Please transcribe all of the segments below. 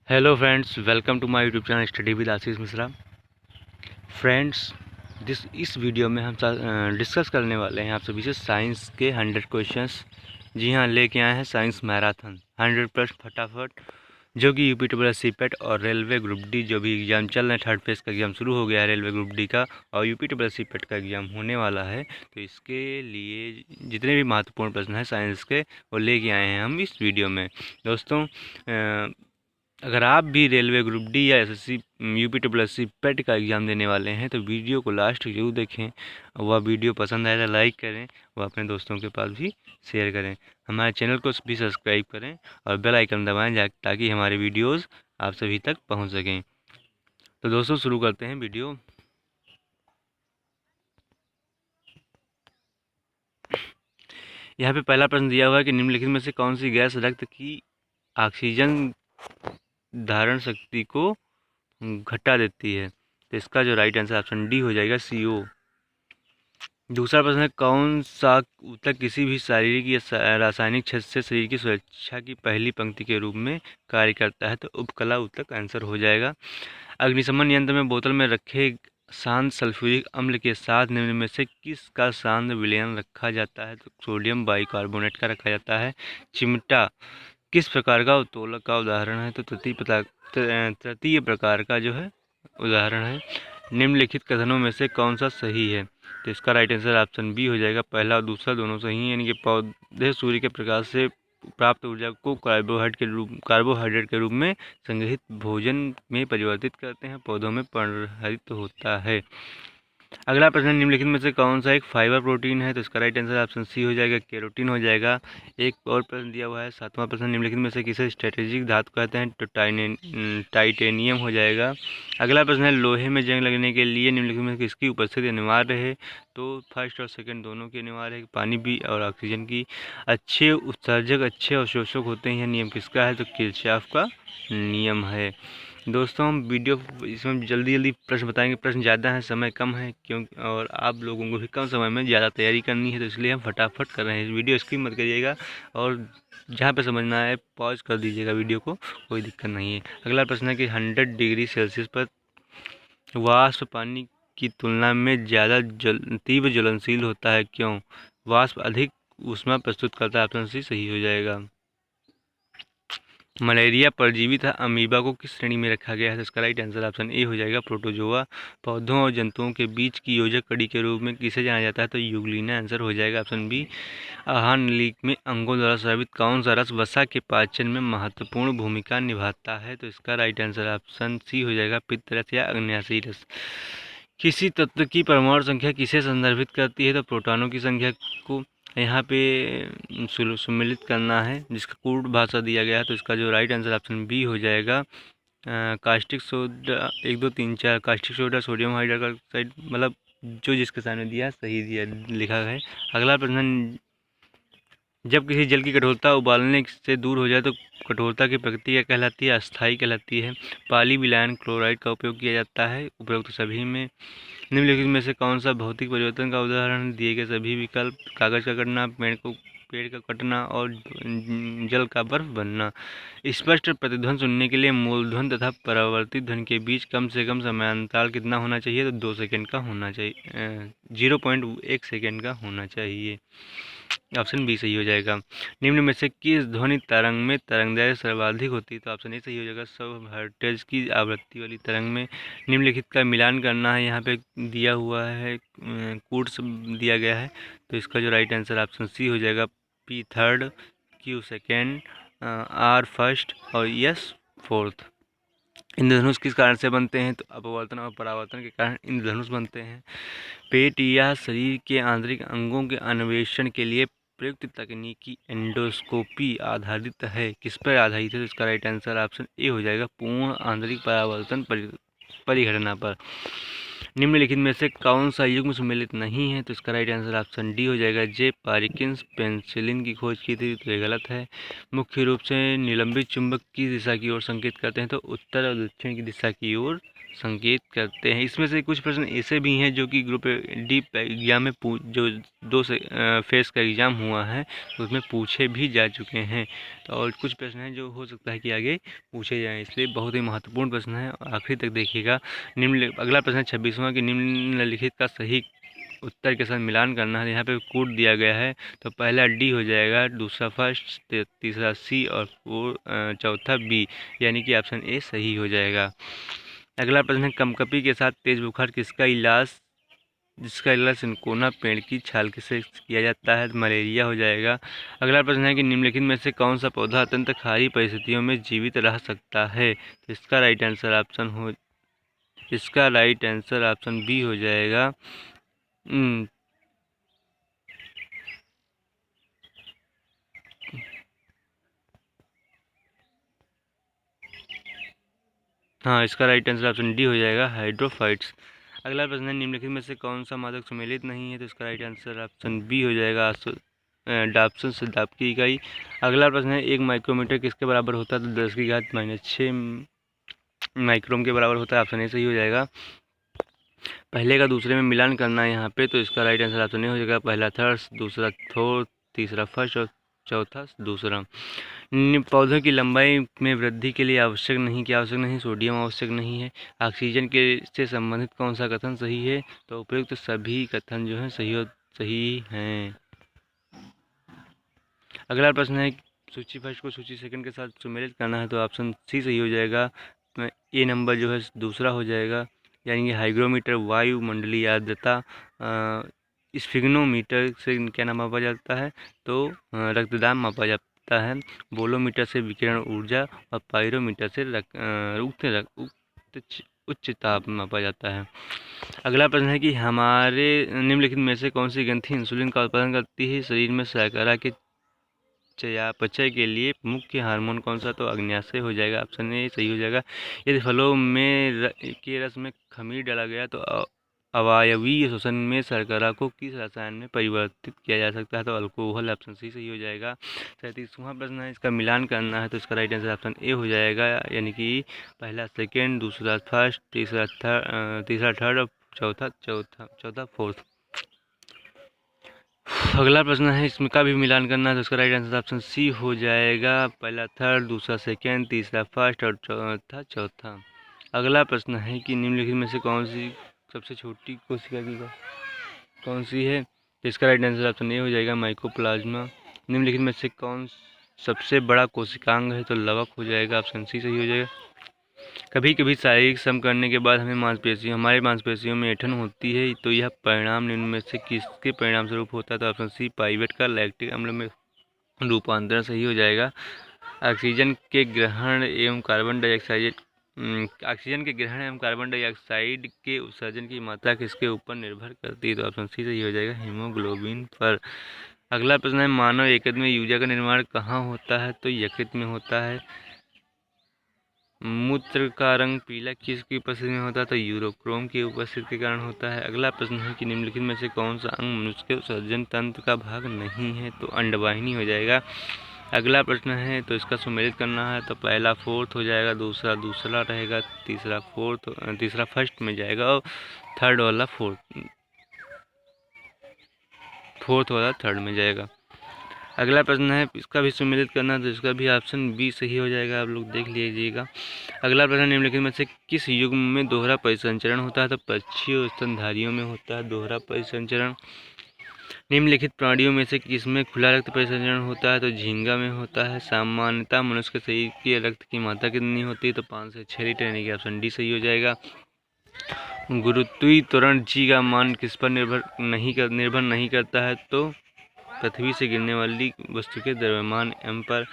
Hello friends, welcome to my YouTube channel study with Ashish Mishra. Friends, इस video में हम discuss करने वाले हैं आप सभी से साइंस के 100 क्वेश्चंस। जी हाँ, लेके आए हैं साइंस मैराथन 100 प्रश्न फटाफट, जो कि यूपी ट्रिपल एस सीपेट और रेलवे ग्रुप डी जो भी एग्ज़ाम चल रहे हैं, थर्ड फेज़ का एग्ज़ाम शुरू हो गया है रेलवे ग्रुप डी का, और यूपी ट्रिपल एस सीपेट का एग्ज़ाम होने वाला है। तो इसके लिए जितने भी महत्वपूर्ण प्रश्न हैं साइंस के, वो लेके आए हैं हम इस वीडियो में। दोस्तों, अगर आप भी रेलवे ग्रुप डी या SSC UP triple S C PET का एग्ज़ाम देने वाले हैं तो वीडियो को लास्ट तक जरूर देखें। वह वीडियो पसंद आए तो लाइक करें, वह अपने दोस्तों के पास भी शेयर करें। हमारे चैनल को भी सब्सक्राइब करें और बेल आइकन दबाएं ताकि हमारे वीडियोस आप सभी तक पहुंच सकें। तो दोस्तों, शुरू करते हैं वीडियो। यहाँ पे पहला प्रश्न दिया हुआ है कि निम्नलिखित में से कौन सी गैस रक्त की ऑक्सीजन धारण शक्ति को घटा देती है। तो इसका जो राइट आंसर ऑप्शन डी हो जाएगा, CO। दूसरा प्रश्न है, कौन सा ऊतक किसी भी शारीरिक या रासायनिक क्षत से शरीर की सुरक्षा की पहली पंक्ति के रूप में कार्य करता है। तो उपकला ऊतक आंसर हो जाएगा। अग्निशमन यंत्र में बोतल में रखे शांत सल्फ्यूरिक अम्ल के साथ निम्न में से किसका शांत विलयन रखा जाता है। तो सोडियम बाइकार्बोनेट का रखा जाता है। चिमटा किस प्रकार का उत्तोलक का उदाहरण है। तो तृतीय प्रकार का जो है उदाहरण है। निम्नलिखित कथनों में से कौन सा सही है। तो इसका राइट आंसर ऑप्शन बी हो जाएगा। पहला और दूसरा दोनों सही हैं, यानी कि पौधे सूर्य के प्रकाश से प्राप्त ऊर्जा को कार्बोहाइड्रेट के रूप में संग्रहित भोजन में परिवर्तित करते हैं। पौधों में पर्णहरित होता है। अगला प्रश्न, निम्नलिखित में से कौन सा एक फाइबर प्रोटीन है। तो इसका राइट आंसर ऑप्शन सी हो जाएगा, केरोटीन हो जाएगा। एक और प्रश्न दिया हुआ है, सातवां प्रश्न, निम्नलिखित में से किसे स्ट्रेटेजिक धातु कहते हैं। तो टाइटेनियम हो जाएगा। अगला प्रश्न है, लोहे में जंग लगने के लिए निम्नलिखित में से किसकी उपस्थिति अनिवार्य है। तो फर्स्ट और सेकंड दोनों की अनिवार्य है। पानी भी और ऑक्सीजन की। अच्छे उत्सर्जक अच्छे अवशोषक होते हैं। यह नियम किसका है। तो किरचॉफ का नियम है। दोस्तों, हम वीडियो इसमें जल्दी जल्दी प्रश्न बताएंगे। प्रश्न ज़्यादा हैं, समय कम है, क्योंकि और आप लोगों को भी कम समय में ज़्यादा तैयारी करनी है, तो इसलिए हम फटाफट कर रहे हैं। वीडियो स्किप मत करिएगा और जहाँ पे समझना है पॉज कर दीजिएगा वीडियो को, कोई दिक्कत नहीं है। अगला प्रश्न है कि 100 डिग्री सेल्सियस पर वाष्प पानी की तुलना में ज़्यादा तीव्र ज्वलनशील होता है, क्यों। वाष्प अधिक ऊष्मा प्रस्तुत करता है। ऑप्शन सी सही हो जाएगा। मलेरिया परजीवी था अमीबा को किस श्रेणी में रखा गया है। तो इसका राइट आंसर ऑप्शन ए हो जाएगा, प्रोटोजोआ। पौधों और जंतुओं के बीच की योजक कड़ी के रूप में किसे जाना जाता है। तो यूग्लिना आंसर हो जाएगा, ऑप्शन बी। आहार नली में अंगों द्वारा स्रावित कौन सा रस वसा के पाचन में महत्वपूर्ण भूमिका निभाता है। तो इसका राइट आंसर ऑप्शन सी हो जाएगा, पित्त रस या अग्न्याशयी रस। किसी तत्व की परमाणु संख्या किसे संदर्भित करती है। तो प्रोटॉनों की संख्या को यहाँ पे सम्मिलित करना है, जिसका कूट भाषा दिया गया है। तो इसका जो राइट आंसर ऑप्शन बी हो जाएगा, caustic soda 1 2 3 4। Caustic soda sodium hydroxide, मतलब जो जिसके सामने दिया सही दिया लिखा है। अगला प्रश्न, जब किसी जल की कठोरता उबालने से दूर हो जाए तो कठोरता की प्रक्रिया कहलाती है, अस्थायी कहलाती है। पॉलीविलायन क्लोराइड का उपयोग किया जाता है उपरोक्त सभी में। निम्नलिखित में से कौन सा भौतिक परिवर्तन का उदाहरण। दिए गए सभी विकल्प, कागज का कटना, पेड़ का कटना और जल का बर्फ बनना। स्पष्ट प्रतिध्वनि सुनने के लिए मूलध्वनि तथा परावर्तित ध्वनि के बीच कम से कम समयांतराल कितना होना चाहिए। तो 2 सेकंड का होना चाहिए, 0.1 सेकंड का होना चाहिए। ऑप्शन बी सही हो जाएगा। निम्न में से किस ध्वनि तरंग में तरंगदैर्घ्य सर्वाधिक होती है। तो ऑप्शन ए सही हो जाएगा, 100 हर्ट्ज की आवृत्ति वाली तरंग में। निम्नलिखित का मिलान करना है, यहाँ पे दिया हुआ है, कोड्स दिया गया है। तो इसका जो राइट आंसर ऑप्शन सी हो जाएगा, P third, Q second, R first और S फोर्थ। इंद्रधनुष किस कारण से बनते हैं। तो अपवर्तन और परावर्तन के कारण इंद्रधनुष बनते हैं। पेट या शरीर के आंतरिक अंगों के अन्वेषण के लिए प्रयुक्त तकनीकी एंडोस्कोपी आधारित है। किस पर आधारित है। तो इसका राइट आंसर ऑप्शन ए हो जाएगा, पूर्ण आंतरिक परावर्तन परिघटना पर। निम्नलिखित में से कौन सा युग्म सम्मिलित नहीं है। तो इसका राइट आंसर ऑप्शन डी हो जाएगा, जे पार्किंस पेनिसिलिन की खोज की थी। तो ये गलत है। मुख्य रूप से निलंबित चुंबक की दिशा की ओर संकेत करते हैं। तो उत्तर और दक्षिण की दिशा की ओर संकेत करते हैं। इसमें से कुछ प्रश्न ऐसे भी हैं जो कि ग्रुप डी एग्जाम में जो 2 से फेस का एग्ज़ाम हुआ है तो उसमें पूछे भी जा चुके हैं। तो और कुछ प्रश्न हैं जो हो सकता है कि आगे पूछे जाएँ, इसलिए बहुत ही महत्वपूर्ण प्रश्न है, आखिरी तक देखिएगा। अगला प्रश्न 26वां कि निम्नलिखित का सही उत्तर के साथ मिलान करना है। यहाँ पे कोड दिया गया है, तो पहला डी हो जाएगा, दूसरा फर्स्ट, तीसरा सी और चौथा बी, यानी कि ऑप्शन ए सही हो जाएगा। अगला प्रश्न है कंपकपी के साथ तेज बुखार जिसका इलाज सिनकोना पेड़ की छाल से किया जाता है, तो मलेरिया हो जाएगा। अगला प्रश्न है कि निम्नलिखित में से कौन सा पौधा अत्यंत खारी परिस्थितियों में जीवित रह सकता है, तो इसका राइट आंसर ऑप्शन बी हो जाएगा। हाँ, इसका राइट आंसर ऑप्शन डी हो जाएगा, हाइड्रोफाइट्स। अगला प्रश्न है निम्नलिखित में से कौन सा मादक सुमेलित नहीं है, तो इसका राइट आंसर ऑप्शन बी हो जाएगा, डाप्सन से दाब की इकाई। अगला प्रश्न है 1 माइक्रोमीटर किसके बराबर होता है, तो 10⁻⁻6 माइक्रोन के बराबर होता है, ऑप्शन ए सही हो जाएगा। पहले का दूसरे में मिलान करना है यहाँ पे, तो इसका राइट आंसर ऑप्शन ए हो जाएगा, पहला थर्ड, दूसरा फोर्थ, तीसरा फर्स्ट और चौथा दूसरा। पौधों की लंबाई में वृद्धि के लिए आवश्यक नहीं, सोडियम आवश्यक नहीं है। ऑक्सीजन के से संबंधित कौन सा कथन सही है, तो उपयुक्त सभी कथन जो हैं सही हैं। अगला प्रश्न है सूची फर्स्ट को सूची सेकंड के साथ सुमेलित करना है, तो ऑप्शन सी सही हो जाएगा। ए नंबर जो है दूसरा हो जाएगा, यानी कि हाइग्रोमीटर वायुमंडलीय आर्द्रता, स्फिग्नोमीटर से क्या नाम मापा जाता है, तो रक्तदाब मापा जाता है। बोलोमीटर से विकिरण ऊर्जा और पायरोमीटर से उच्च ताप मापा जाता है। अगला प्रश्न है कि हमारे निम्नलिखित में से कौन सी ग्रंथि इंसुलिन का उत्पादन करती है, शरीर में शर्करा के चयापचय के लिए मुख्य हार्मोन कौन सा, तो अग्न्याशय हो जाएगा, ऑप्शन ए सही हो जाएगा। यदि फलों में के रस में खमीर डाला गया तो अवायवीय शोषण में शर्करा को किस रसायन में परिवर्तित किया जा सकता है, तो अल्कोहल, ऑप्शन सी सही हो जाएगा। 37वां प्रश्न है इसका मिलान करना है, तो इसका राइट आंसर ऑप्शन ए हो जाएगा, यानी कि पहला सेकेंड, दूसरा फर्स्ट, तीसरा थर्ड और चौथा फोर्थ। अगला प्रश्न है इसमें का भी मिलान करना है, तो इसका राइट आंसर ऑप्शन सी हो जाएगा, पहला थर्ड, दूसरा सेकेंड, तीसरा फर्स्ट और चौथा। अगला प्रश्न है कि निम्नलिखित में से कौन सी सबसे छोटी कोशिका की कौन सी है, तो इसका राइट आंसर ऑप्शन ए हो जाएगा, माइकोप्लाज्मा। निम्नलिखित में से कौन सबसे बड़ा कोशिकांग है, तो लवक हो जाएगा, ऑप्शन सी सही हो जाएगा। कभी कभी शारीरिक श्रम करने के बाद हमारे मांसपेशियों में ऐंठन होती है, तो यह परिणाम निम्न में से किसके परिणाम स्वरूप होता है, तो ऑप्शन सी पाइवेट का लैक्टिक अम्ल में रूपांतरण सही हो जाएगा। ऑक्सीजन के ग्रहण एवं कार्बन डाइऑक्साइड के उत्सर्जन की मात्रा किसके ऊपर निर्भर करती है, तो ऑप्शन सी सही हो जाएगा, हीमोग्लोबिन पर। अगला प्रश्न है मानव यकृत में यूरिया का निर्माण कहाँ होता है, तो यकृत में होता है। मूत्र का रंग पीला किसकी उपस्थिति में होता है, तो यूरोक्रोम की उपस्थिति के कारण होता है। अगला प्रश्न है कि निम्नलिखित में से कौन सा अंग मनुष्य के उत्सर्जन तंत्र का भाग नहीं है, तो अंडवाहिनी हो जाएगा। अगला प्रश्न है तो इसका सुमेलित करना है, तो पहला फोर्थ हो जाएगा, दूसरा रहेगा, तीसरा फर्स्ट में जाएगा और थर्ड वाला फोर्थ वाला थर्ड में जाएगा। अगला प्रश्न है इसका भी सुमेलित करना है, तो इसका भी ऑप्शन बी सही हो जाएगा, आप लोग देख लीजिएगा। अगला प्रश्न निम्नलिखित में से किस युग में दोहरा परिसंचरण होता है, तो पक्षी और स्तनधारियों में होता है दोहरा परिसंचरण। निम्नलिखित प्राणियों में से किसमें खुला रक्त परिसंचरण होता है, तो झींगा में होता है। सामान्यतः मनुष्य के शरीर की रक्त की मात्रा कितनी होती है, तो 5 से 6 लीटर, यानी कि ऑप्शन डी सही हो जाएगा। गुरुत्वाकर्षण जी का मान किस पर निर्भर नहीं करता है, तो पृथ्वी से गिरने वाली वस्तु के द्रव्यमान m पर।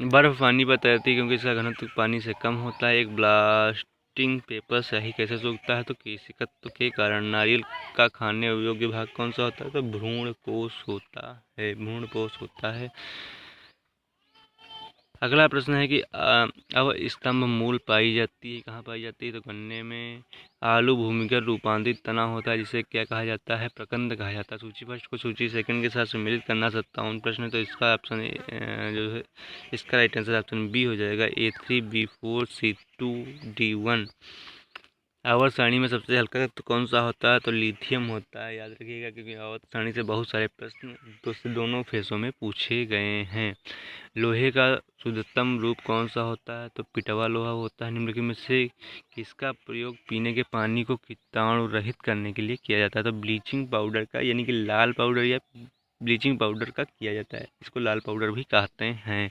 बर्फ पानी पर तैरती है क्योंकि इसका घनत्व पानी से कम होता है। एक ब्लास्टिंग पेपर स्याही कैसे सूखता है, तो केशिकत्व के कारण। नारियल का खाने योग्य भाग कौन सा होता है, तो भ्रूण पोष होता है। अगला प्रश्न है कि अब स्तंभ मूल पाई जाती है, कहाँ पाई जाती है? तो गन्ने में। आलू भूमिगत रूपांतरित तना होता है जिसे क्या कहा जाता है? प्रकंद कहा जाता है। सूची फर्स्ट को सूची सेकंड के साथ सम्मिलित करना 57 प्रश्न है, तो इसका ऑप्शन जो है इसका राइट आंसर ऑप्शन बी हो जाएगा, A3 B4 C2 D1। आवर्त सारणी में सबसे हल्का तत्व कौन सा होता है? तो लिथियम होता है, याद रखिएगा, क्योंकि आवर्त सारणी से बहुत सारे प्रश्न दोनों फेसों में पूछे गए हैं। लोहे का शुद्धतम रूप कौन सा होता है? तो पिटवा लोहा होता है। निम्नलिखित में से किसका प्रयोग पीने के पानी को कीटाणु रहित करने के लिए किया जाता है? तो ब्लीचिंग पाउडर का, यानी कि लाल पाउडर या ब्लीचिंग पाउडर का किया जाता है, इसको लाल पाउडर भी कहते हैं।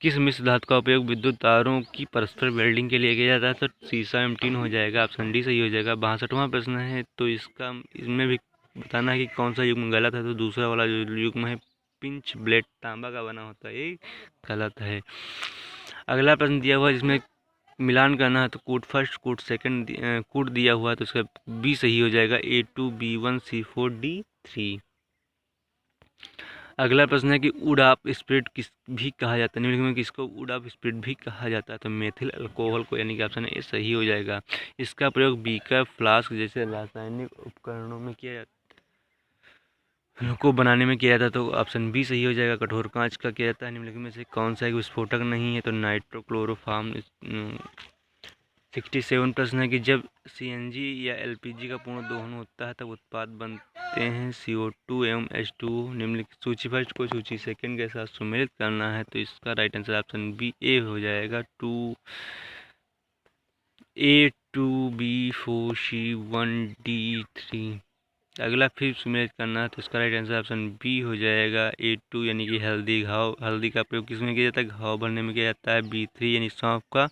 किस मिश्र धातु का उपयोग विद्युत तारों की परस्पर वेल्डिंग के लिए किया जाता है? तो सीसा एम हो जाएगा, ऑप्शन डी सही हो जाएगा। 62वां प्रश्न है, तो इसमें भी बताना है कि कौन सा युग्म गलत है। तो दूसरा वाला जो युग्म है पिंच ब्लेड तांबा का बना होता है, ये गलत है। अगला प्रश्न दिया हुआ है जिसमें मिलान करना है, तो कूट फर्स्ट कूट सेकंड कूट दिया हुआ है, तो इसका बी सही हो जाएगा, A2 B1 C4 D3। अगला प्रश्न है कि उड़ाप स्पिरिट किस भी कहा जाता है? निम्नलिखित में किसको उड़ाप स्पिरिट भी कहा जाता है? तो मेथिल अल्कोहल को, यानी कि ऑप्शन ए सही हो जाएगा। इसका प्रयोग बीकर फ्लास्क जैसे रासायनिक उपकरणों में किया जाता को बनाने में किया जाता है, तो ऑप्शन बी सही हो जाएगा। कठोर कांच का किया जाता है। निम्नलिखित में से कौन सा एक विस्फोटक नहीं है? तो नाइट्रोक्लोरोफॉर्म। 67 प्रश्न है कि जब CNG या LPG का पूर्ण दोहन होता है तब उत्पाद बनते हैं CO2 एवं H2O। निम्नलिखित सूची फर्स्ट को सूची सेकंड के साथ सम्मिलित करना है, तो इसका राइट आंसर ऑप्शन बी ए हो जाएगा, 2A2B4C1D3। अगला फिर सम्मिलित करना है, तो इसका राइट आंसर ऑप्शन बी हो जाएगा, A2, यानी कि हल्दी। हल्दी का प्रयोग किस में किया जाता है? घाव भरने में किया जाता है। B3 यानी सौंफ का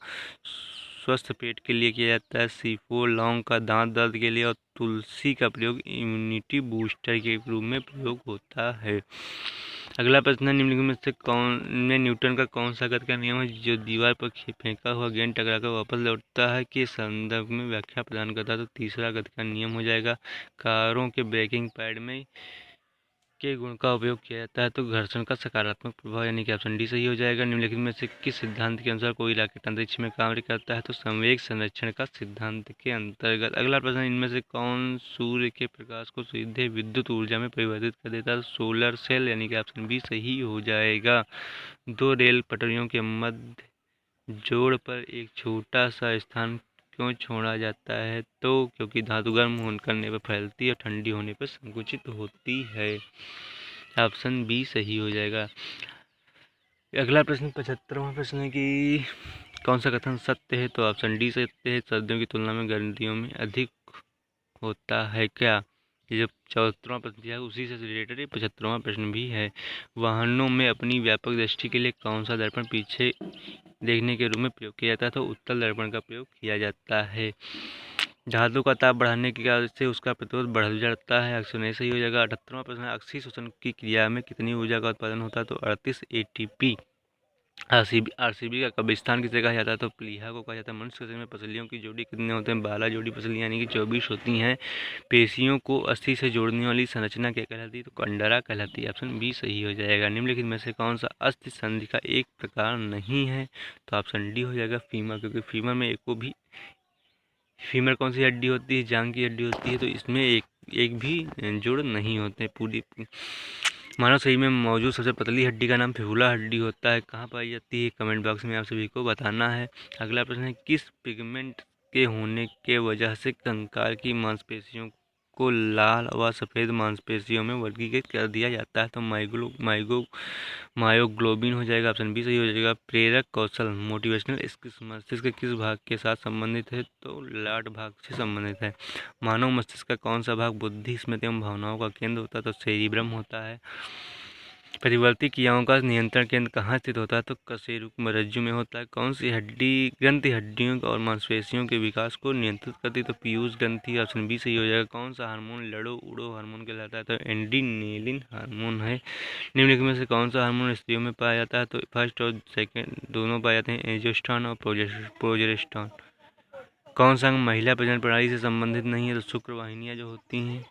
स्वस्थ पेट के लिए किया जाता है। C4 लौंग का दांत दर्द के लिए, और तुलसी का प्रयोग इम्यूनिटी बूस्टर के रूप में प्रयोग होता है। अगला प्रश्न है, निम्नलिखित में से कौन में न्यूटन का कौन सा गति का नियम है जो दीवार पर फेंका हुआ गेंद टकराकर वापस लौटता है के संदर्भ में व्याख्या प्रदान करता है? तो तीसरा गति का नियम हो जाएगा। कारों के ब्रेकिंग पैड में के गुण का उपयोग किया जाता है, तो घर्षण का सकारात्मक प्रभाव, यानी कि ऑप्शन डी सही हो जाएगा। निम्नलिखित में से किस सिद्धांत के अनुसार कोई रॉकेट अंतरिक्ष में कार्य करता है? तो संवेग संरक्षण का सिद्धांत के अंतर्गत। अगला प्रश्न, इनमें से कौन सूर्य के प्रकाश को सीधे विद्युत ऊर्जा में परिवर्तित कर देता है? सोलर सेल, यानी कि ऑप्शन बी सही हो जाएगा। दो रेल पटरियों के मध्य जोड़ पर एक छोटा सा स्थान क्यों छोड़ा जाता है? तो क्योंकि धातु गर्म करने पर फैलती है और ठंडी होने पर संकुचित होती है। ऑप्शन बी सही हो जाएगा। अगला प्रश्न 75वां प्रश्न है कि कौन सा कथन सत्य है? तो ऑप्शन डी सत्य है, सर्दियों की तुलना में गर्मियों में अधिक होता है क्या? ये जो 74वां प्रश्न दिया है उसी से रिलेटेड 75वां प्रश्न भी है। वाहनों में अपनी व्यापक दृष्टि के लिए कौन सा दर्पण पीछे देखने के रूप में प्रयोग किया जाता है? तो उत्तल दर्पण का प्रयोग किया जाता है। धातु का ताप बढ़ाने के कारण से उसका प्रतिरोध बढ़ जाता है, ऑप्शन ए सही हो जाएगा। 78वां प्रश्न, अक्षीय शोषण की क्रिया में कितनी ऊर्जा का उत्पादन होता है? तो 38 ATP। आरसीबी का कब्रिस्तान किसे कहा जाता है? तो प्लीहा को कहा जाता है। मनुष्य के शरीर में पसलियों की जोड़ी कितने होते हैं? 12 जोड़ी पसलियां, यानी कि 24 होती हैं। पेशियों को अस्थि से जोड़ने वाली संरचना क्या कहलाती है? तो कंडरा कहलाती है, ऑप्शन बी सही हो जाएगा। निम्नलिखित में से कौन सा अस्थि संधि का एक प्रकार नहीं है? तो ऑप्शन डी हो जाएगा, फीमर, क्योंकि फीमर में एक को भी, फीमर कौन सी हड्डी होती है? जांग की हड्डी होती है, तो इसमें एक भी जोड़ नहीं होते पूरी। मानव शरीर में मौजूद सबसे पतली हड्डी का नाम फिबुला हड्डी होता है, कहाँ पाई जाती है? कमेंट बॉक्स में आप सभी को बताना है। अगला प्रश्न है, किस पिगमेंट के होने के वजह से कंकाल की मांसपेशियों को लाल व सफ़ेद मांसपेशियों में वर्गीकृत कर दिया जाता है? तो मायोग्लोबिन हो जाएगा, ऑप्शन बी सही हो जाएगा। प्रेरक कौशल मोटिवेशनल स्किल्स मस्तिष्क के किस भाग के साथ संबंधित है? तो लाट भाग से संबंधित है। मानव मस्तिष्क का कौन सा भाग बुद्धि, स्मृति एवं भावनाओं का केंद्र होता है? तो सेरिब्रम होता है। परिवर्ती क्रियाओं का नियंत्रण केंद्र कहाँ स्थित होता है? तो कशेरुकमरज्जु में होता है। कौन सी ग्रंथि हड्डियों और मांसपेशियों के विकास को नियंत्रित करती है? तो पीयूष ग्रंथि, ऑप्शन बी सही हो जाएगा। कौन सा हार्मोन लड़ो उड़ो हार्मोन कहलाता है? तो एंड्रीनेलिन हार्मोन है। निम्नलिखित में से कौन सा हार्मोन स्त्रियों में पाया जाता है? तो फर्स्ट और सेकंड दोनों पाए जाते हैं, एंजियोस्टेरोन और प्रोजेस्टेरोन। कौन सा अंग महिला प्रजनन प्रणाली से संबंधित नहीं है? तो शुक्रवाहिनियां जो होती हैं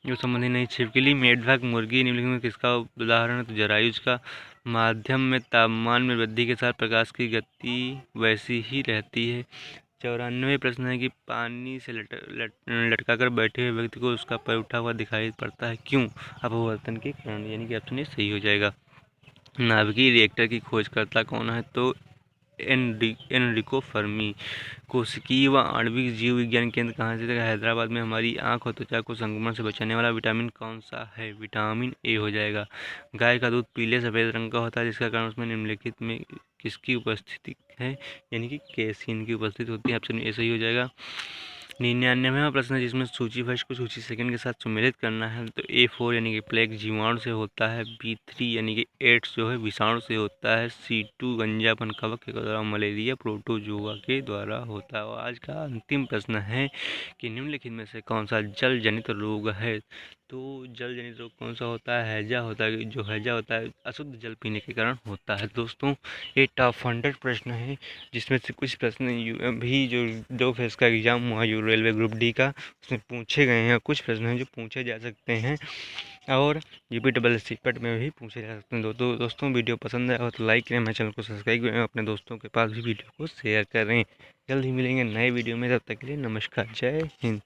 जो संबंधित नहीं। छिपकली, मेंढक, मुर्गी निम्नलिखित में किसका उदाहरण है? तो जरायुज का। माध्यम में तापमान में वृद्धि के साथ प्रकाश की गति वैसी ही रहती है। 94 प्रश्न है कि पानी से लटकाकर बैठे हुए व्यक्ति को उसका पैर उठा हुआ दिखाई पड़ता है, क्यों? अपवर्तन के कारण, यानी कि ऑप्शन ए सही हो जाएगा। नाभिकीय रिएक्टर की खोजकर्ता कौन है? तो एनरिको फर्मी। कोशिकीय व आणविक जीव विज्ञान केंद्र कहाँ स्थित है? हैदराबाद में। हमारी आंख और त्वचा को संक्रमण से बचाने वाला विटामिन कौन सा है? विटामिन ए हो जाएगा। गाय का दूध पीले सफेद रंग का होता है, जिसका कारण उसमें निम्नलिखित में किसकी उपस्थिति है? यानी कि कैसीन की उपस्थिति होती है। ऑप्शन ए सही हो जाएगा। 99वां प्रश्न है जिसमें सूची फर्स्ट को सूची सेकंड के साथ सम्मिलित करना है। तो A4 यानी कि प्लेग जीवाणु से होता है। B3 यानी कि एड्स जो है विषाणु से होता है। C2 गंजापन कवक के द्वारा। मलेरिया प्रोटोजोआ के द्वारा होता है। और आज का अंतिम प्रश्न है कि निम्नलिखित में से कौन सा जल जनित रोग है? तो जल जनित रोग कौन सा होता है? हैजा होता है। जो हैजा होता है अशुद्ध जल पीने के कारण होता है। दोस्तों ये टॉप 100 प्रश्न है, जिसमें से कुछ प्रश्न भी जो फेस का एग्जाम हुआ जो रेलवे ग्रुप डी का, उसमें पूछे गए हैं। कुछ प्रश्न हैं जो पूछे जा सकते हैं और UPSC पेट में भी पूछे जा सकते हैं। दोस्तों वीडियो पसंद है और तो लाइक करें, मेरे चैनल को सब्सक्राइब करें, अपने दोस्तों के पास भी वीडियो को शेयर करें। जल्द ही मिलेंगे नए वीडियो में, तब तक के लिए नमस्कार, जय हिंद।